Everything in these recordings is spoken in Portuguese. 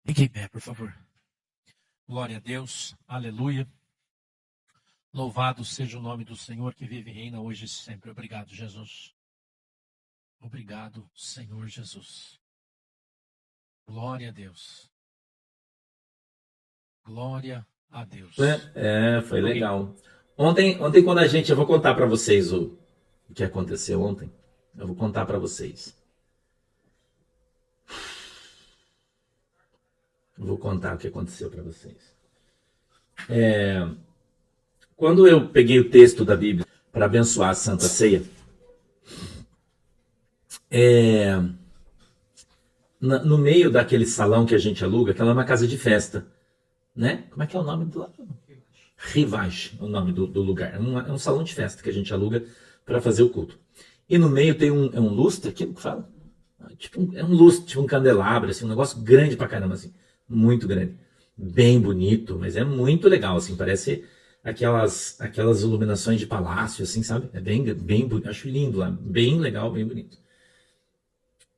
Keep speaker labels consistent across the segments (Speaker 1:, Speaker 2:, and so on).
Speaker 1: Fique em pé, por favor. Glória a Deus, aleluia. Louvado seja o nome do Senhor que vive e reina hoje e sempre. Obrigado, Jesus. Obrigado, Senhor Jesus. Glória a Deus. Glória a Deus.
Speaker 2: Foi legal. Ontem quando eu vou contar para vocês o que aconteceu ontem. Eu vou contar para vocês. Eu vou contar o que aconteceu para vocês. Quando eu peguei o texto da Bíblia para abençoar a Santa Ceia, no meio daquele salão que a gente aluga, aquela é uma casa de festa, né? Como é que é o nome do lado? Rivage, o nome do lugar. É um salão de festa que a gente aluga para fazer o culto. E no meio tem um lustre, aquilo que fala? É um lustre, tipo um candelabro, assim, um negócio grande pra caramba, assim. Muito grande. Bem bonito, mas é muito legal, assim, parece aquelas iluminações de palácio, assim, sabe? É bem bonito, acho lindo lá, bem legal, bem bonito.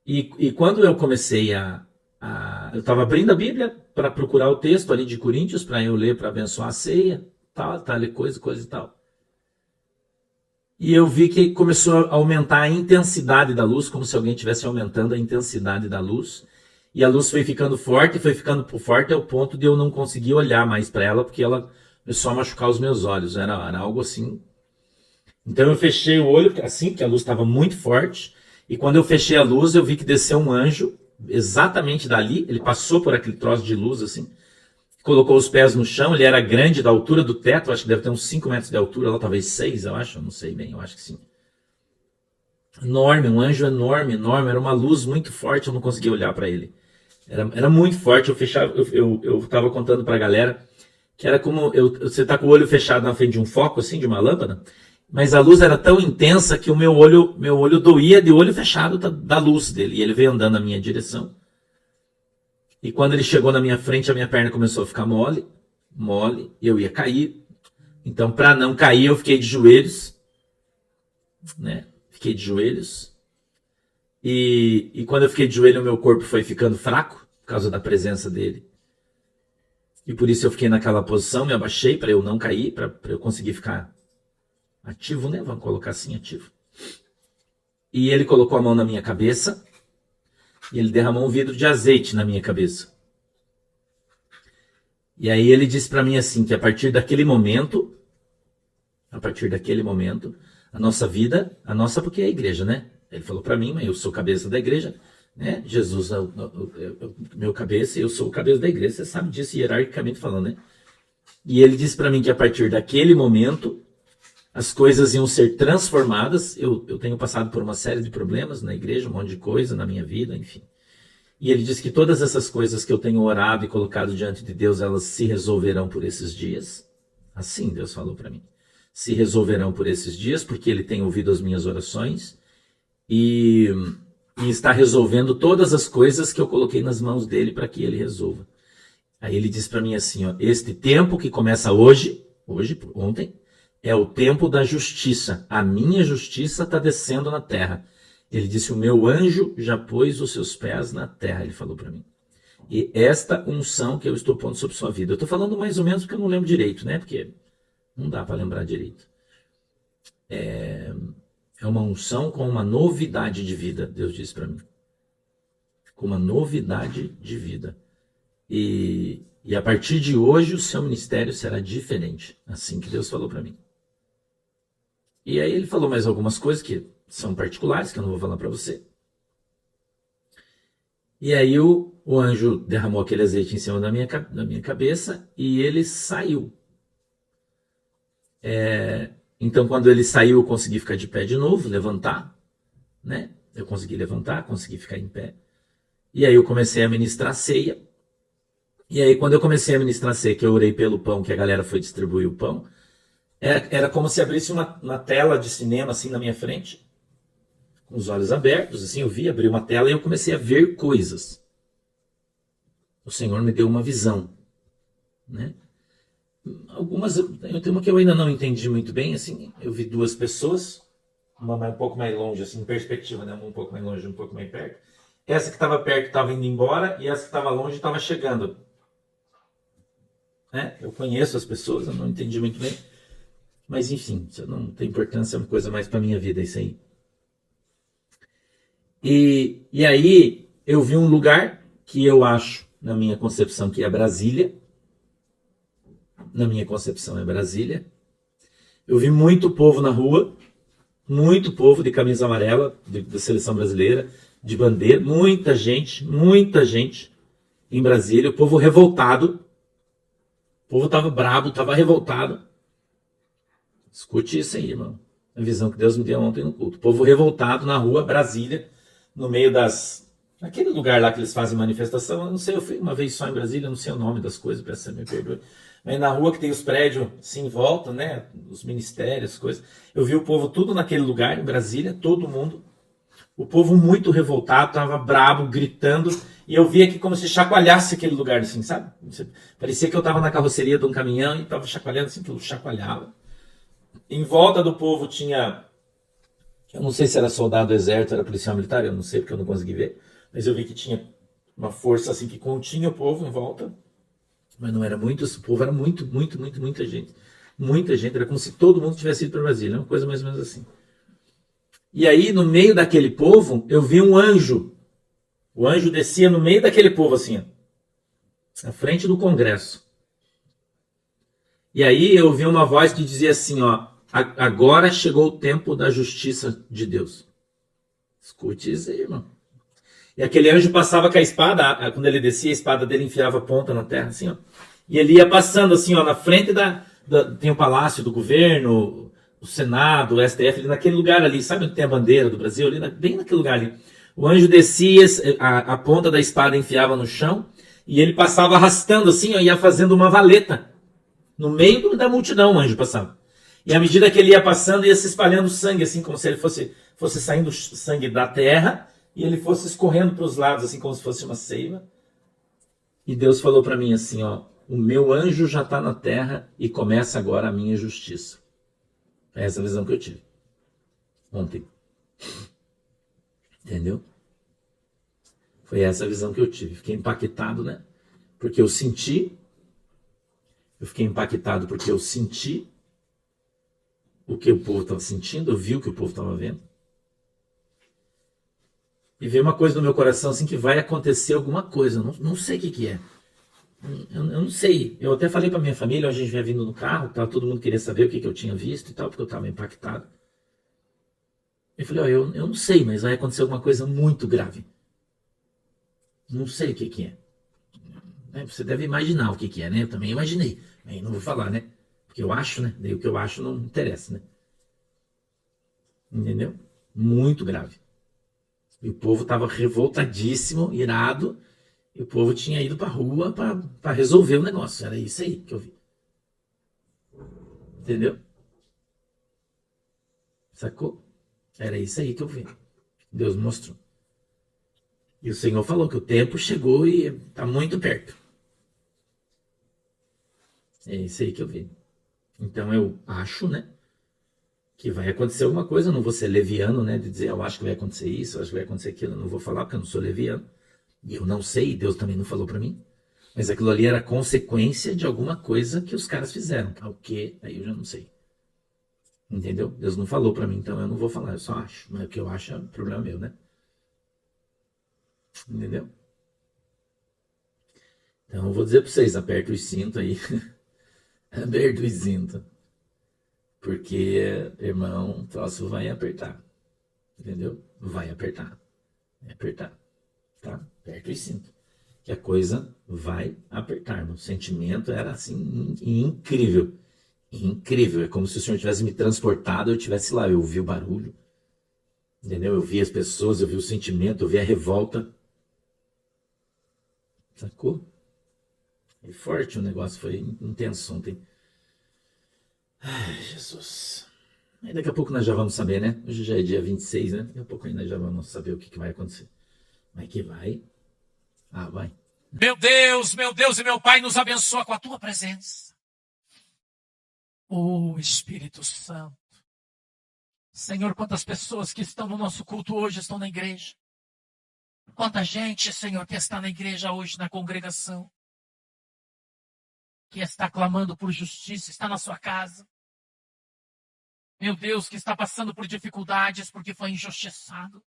Speaker 2: E quando eu comecei eu estava abrindo a Bíblia para procurar o texto ali de Coríntios, para eu ler, para abençoar a ceia, tal, coisa e tal. E eu vi que começou a aumentar a intensidade da luz, como se alguém estivesse aumentando a intensidade da luz. E a luz foi ficando forte ao ponto de eu não conseguir olhar mais para ela, porque ela começou a machucar os meus olhos. Era algo assim. Então eu fechei o olho, assim, porque a luz estava muito forte. E quando eu fechei a luz, eu vi que desceu um anjo, exatamente dali. Ele passou por aquele troço de luz, assim. Colocou os pés no chão, ele era grande, da altura do teto, acho que deve ter uns 5 metros de altura, lá talvez 6, eu acho, não sei bem, eu acho que sim. Enorme, um anjo enorme, era uma luz muito forte, eu não conseguia olhar para ele. Era muito forte, eu estava contando para a galera que era como, você tá com o olho fechado na frente de um foco, assim, de uma lâmpada, mas a luz era tão intensa que o meu olho doía de olho fechado da luz dele, e ele veio andando na minha direção. E quando ele chegou na minha frente, a minha perna começou a ficar mole, e eu ia cair. Então, para não cair, eu fiquei de joelhos, né? Fiquei de joelhos. E quando eu fiquei de joelho, o meu corpo foi ficando fraco, por causa da presença dele. E por isso eu fiquei naquela posição, me abaixei para eu não cair, para eu conseguir ficar ativo, né? Vamos colocar assim, ativo. E ele colocou a mão na minha cabeça, e ele derramou um vidro de azeite na minha cabeça. E aí ele disse para mim assim, que a partir daquele momento, a nossa vida, porque é a igreja, né? Ele falou para mim, mas eu sou cabeça da igreja, né? Jesus é meu cabeça e eu sou o cabeça da igreja, você sabe disso hierarquicamente falando, né? E ele disse para mim que a partir daquele momento, as coisas iam ser transformadas. Eu tenho passado por uma série de problemas na igreja, um monte de coisa na minha vida, enfim. E ele disse que todas essas coisas que eu tenho orado e colocado diante de Deus, elas se resolverão por esses dias. Assim Deus falou para mim. Se resolverão por esses dias, porque ele tem ouvido as minhas orações e está resolvendo todas as coisas que eu coloquei nas mãos dele para que ele resolva. Aí ele disse para mim assim, ó, este tempo que começa ontem, é o tempo da justiça. A minha justiça está descendo na terra. Ele disse, o meu anjo já pôs os seus pés na terra, ele falou para mim. E esta unção que eu estou pondo sobre sua vida. Eu estou falando mais ou menos porque eu não lembro direito, né? Porque não dá para lembrar direito. É uma unção com uma novidade de vida, Deus disse para mim. Com uma novidade de vida. E a partir de hoje o seu ministério será diferente. Assim que Deus falou para mim. E aí ele falou mais algumas coisas que são particulares, que eu não vou falar para você. E aí o anjo derramou aquele azeite em cima da minha cabeça e ele saiu. Então quando ele saiu, eu consegui ficar de pé de novo, levantar, né? Eu consegui levantar, consegui ficar em pé. E aí eu comecei a ministrar ceia. E aí quando eu comecei a ministrar ceia, que eu orei pelo pão, que a galera foi distribuir o pão, era como se abrisse uma tela de cinema assim na minha frente, com os olhos abertos, assim, eu vi, abri uma tela e eu comecei a ver coisas. O Senhor me deu uma visão, né? Algumas, eu tenho uma que eu ainda não entendi muito bem, assim, eu vi duas pessoas, uma um pouco mais longe, assim, em perspectiva, né? Um pouco mais longe, um pouco mais perto. essa que estava perto estava indo embora e essa que estava longe estava chegando. Né? Eu conheço as pessoas, eu não entendi muito bem. Mas enfim, isso não tem importância, é uma coisa mais para minha vida isso aí. E aí eu vi um lugar que eu acho, na minha concepção, que é Brasília. Na minha concepção é Brasília. Eu vi muito povo na rua, muito povo de camisa amarela, da seleção brasileira, de bandeira, muita gente em Brasília, o povo revoltado. O povo estava brabo, estava revoltado. Escute isso aí, irmão. A visão que Deus me deu ontem no culto. O povo revoltado na rua, Brasília, no meio aquele lugar lá que eles fazem manifestação. Eu não sei, eu fui uma vez só em Brasília, eu não sei o nome das coisas, peço que você me perdoe. Mas na rua que tem os prédios assim em volta, né? Os ministérios, as coisas. Eu vi o povo tudo naquele lugar, em Brasília, todo mundo. O povo muito revoltado, estava brabo, gritando. E eu via que como se chacoalhasse aquele lugar, assim, sabe? Parecia que eu estava na carroceria de um caminhão e estava chacoalhando, assim, tudo chacoalhava. Em volta do povo tinha, eu não sei se era soldado do exército, era policial militar, eu não sei porque eu não consegui ver, mas eu vi que tinha uma força assim que continha o povo em volta, mas não era muito, o povo era muita gente. Muita gente, era como se todo mundo tivesse ido para Brasília, uma coisa mais ou menos assim. E aí, no meio daquele povo, eu vi um anjo. O anjo descia no meio daquele povo assim, ó, na frente do Congresso. E aí eu vi uma voz que dizia assim, ó, agora chegou o tempo da justiça de Deus. Escute isso aí, irmão. E aquele anjo passava com a espada, quando ele descia, a espada dele enfiava a ponta na terra, assim, ó. E ele ia passando, assim, ó, na frente tem o palácio do governo, o Senado, o STF, ali naquele lugar ali, sabe onde tem a bandeira do Brasil? Ali, bem naquele lugar ali. O anjo descia, a ponta da espada enfiava no chão, e ele passava arrastando, assim, ó, ia fazendo uma valeta. No meio da multidão o anjo passava. E à medida que ele ia passando, ia se espalhando sangue, assim, como se ele fosse saindo sangue da terra, e ele fosse escorrendo para os lados, assim, como se fosse uma seiva. E Deus falou para mim assim, ó, o meu anjo já está na terra e começa agora a minha justiça. É essa a visão que eu tive ontem. Entendeu? Foi essa a visão que eu tive. Fiquei impactado, né? Porque eu senti. Eu fiquei impactado porque eu senti o que o povo estava sentindo, eu vi o que o povo estava vendo. E veio uma coisa no meu coração assim que vai acontecer alguma coisa, não sei o que é. Eu não sei. Eu até falei para minha família, a gente vinha vindo no carro, todo mundo queria saber o que eu tinha visto e tal, porque eu estava impactado. Eu falei, ó, eu não sei, mas vai acontecer alguma coisa muito grave. Não sei o que é. Você deve imaginar o que é, né? Eu também imaginei. Aí não vou falar, né? Porque eu acho, né? Daí o que eu acho não interessa, né? Entendeu? Muito grave. E o povo estava revoltadíssimo, irado, e o povo tinha ido para a rua para resolver o negócio. Era isso aí que eu vi. Entendeu? Sacou? Era isso aí que eu vi. Deus mostrou. E o Senhor falou que o tempo chegou e está muito perto. É isso aí que eu vi. Então eu acho, né? Que vai acontecer alguma coisa, eu não vou ser leviano, né, de dizer, eu acho que vai acontecer isso, eu acho que vai acontecer aquilo, eu não vou falar porque eu não sou leviano, e eu não sei, Deus também não falou para mim, mas aquilo ali era consequência de alguma coisa que os caras fizeram, o que, aí eu já não sei, entendeu? Deus não falou para mim, então eu não vou falar, eu só acho, mas o que eu acho é problema meu, né, entendeu? Então eu vou dizer para vocês, aperta o cinto aí, aperta o cinto, porque, irmão, o troço vai apertar, entendeu? Vai apertar, tá? Aperta o cinto. Que a coisa vai apertar. Meu sentimento era assim, incrível. Incrível. É como se o Senhor tivesse me transportado, eu estivesse lá. Eu ouvi o barulho, entendeu? Eu vi as pessoas, eu vi o sentimento, eu vi a revolta. Sacou? Foi forte o negócio, foi intenso ontem. Ai, Jesus. Aí daqui a pouco nós já vamos saber, né? Hoje já é dia 26, né? Daqui a pouco ainda já vamos saber o que vai acontecer. Mas que vai. Ah, vai.
Speaker 1: Meu Deus e meu Pai, nos abençoa com a tua presença. Oh, Espírito Santo. Senhor, quantas pessoas que estão no nosso culto hoje estão na igreja. Quanta gente, Senhor, que está na igreja hoje, na congregação, que está clamando por justiça, está na sua casa. Meu Deus, que está passando por dificuldades porque foi injustiçado.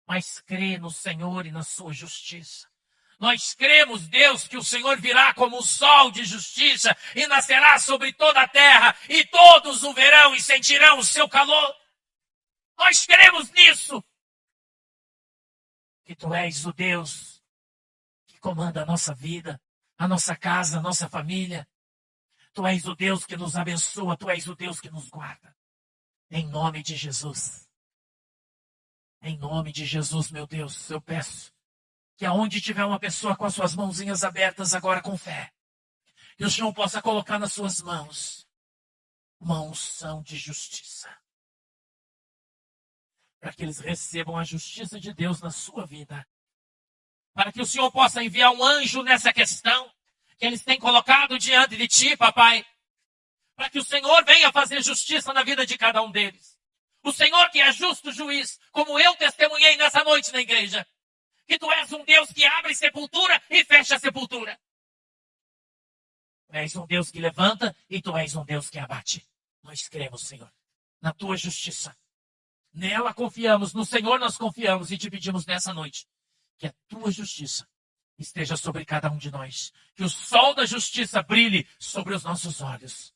Speaker 1: Mas crê no Senhor e na sua justiça. Nós cremos, Deus, que o Senhor virá como o sol de justiça e nascerá sobre toda a terra, e todos o verão e sentirão o seu calor. Nós cremos nisso. Que tu és o Deus que comanda a nossa vida, a nossa casa, a nossa família. Tu és o Deus que nos abençoa, tu és o Deus que nos guarda. Em nome de Jesus. Em nome de Jesus, meu Deus, eu peço que aonde tiver uma pessoa com as suas mãozinhas abertas agora com fé, que o Senhor possa colocar nas suas mãos uma unção de justiça. Para que eles recebam a justiça de Deus na sua vida. Para que o Senhor possa enviar um anjo nessa questão que eles têm colocado diante de ti, papai. Para que o Senhor venha fazer justiça na vida de cada um deles. O Senhor que é justo juiz, como eu testemunhei nessa noite na igreja. Que tu és um Deus que abre sepultura e fecha sepultura. Tu és um Deus que levanta e tu és um Deus que abate. Nós cremos, Senhor, na tua justiça. Nela confiamos, no Senhor nós confiamos e te pedimos nessa noite que a tua justiça esteja sobre cada um de nós. Que o sol da justiça brilhe sobre os nossos olhos.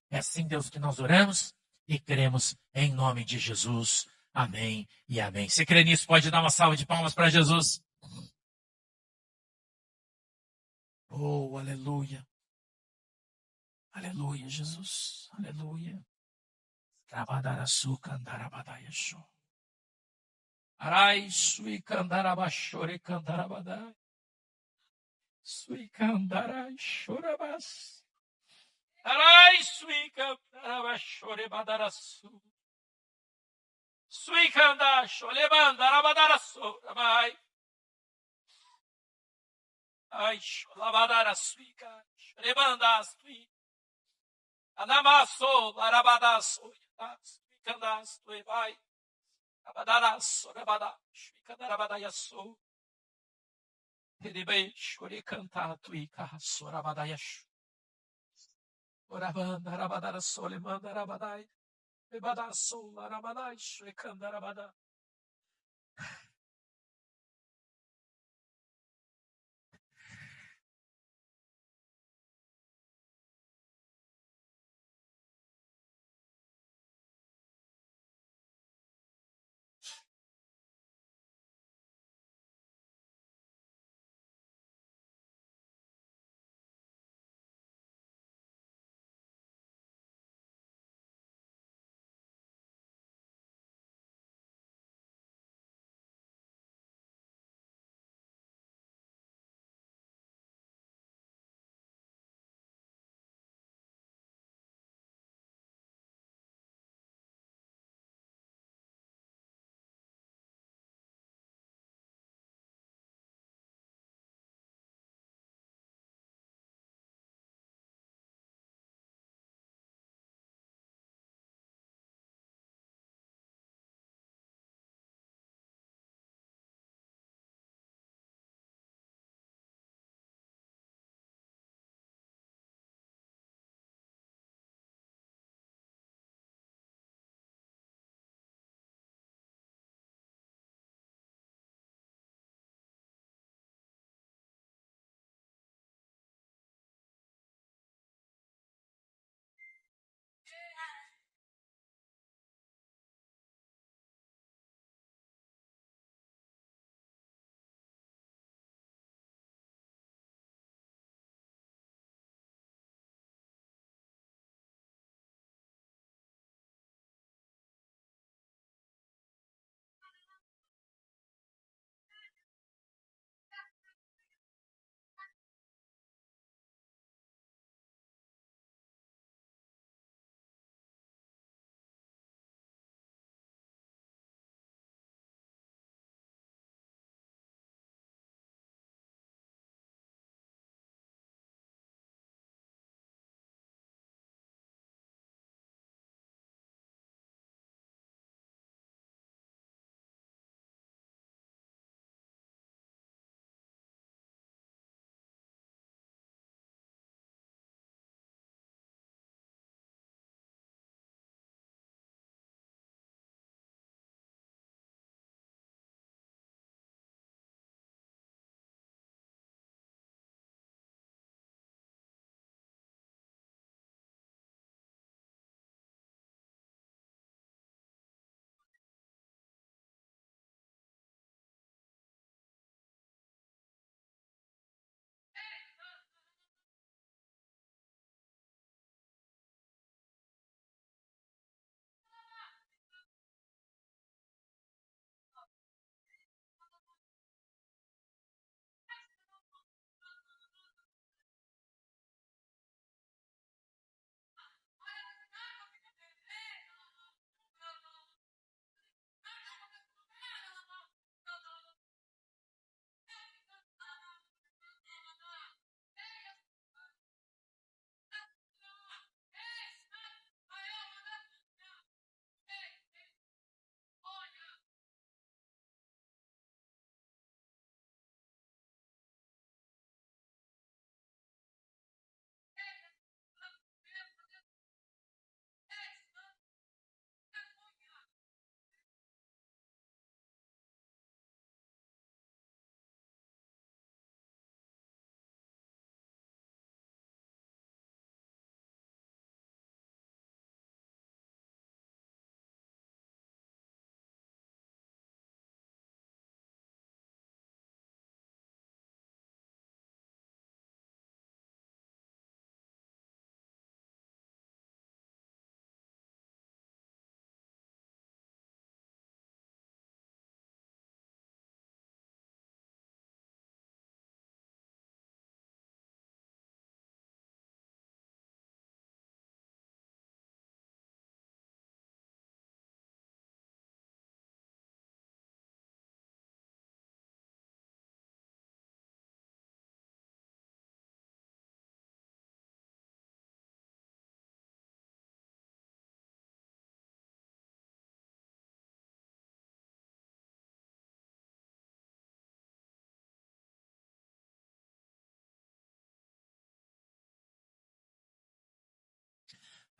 Speaker 1: É assim, Deus, que nós oramos e cremos em nome de Jesus. Amém e amém. Se crê nisso, pode dar uma salva de palmas para Jesus. Oh, aleluia. Aleluia, Jesus. Aleluia. Rabadaraçu candarabadaiaxô. Arai, sui candarabachore candarabadai. Sui candarai chorabas. Arai, sui candarabachore badaraçu. Sui candachore bandarabadaraçô. Rabai. Ai, labadaraçu. Rebandastui. Anamasso, larabadaço. Sui candastui. Vai. Abadaraço, rabadaço. Candarabadaiaçô. Terebeixore cantato e carraço, rabadaiaçô. Orabanda, rabadaraçô, lemanda, rabadai. Ebadaçô, larabadaixo, e candarabadai.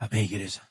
Speaker 1: Amém, igreja?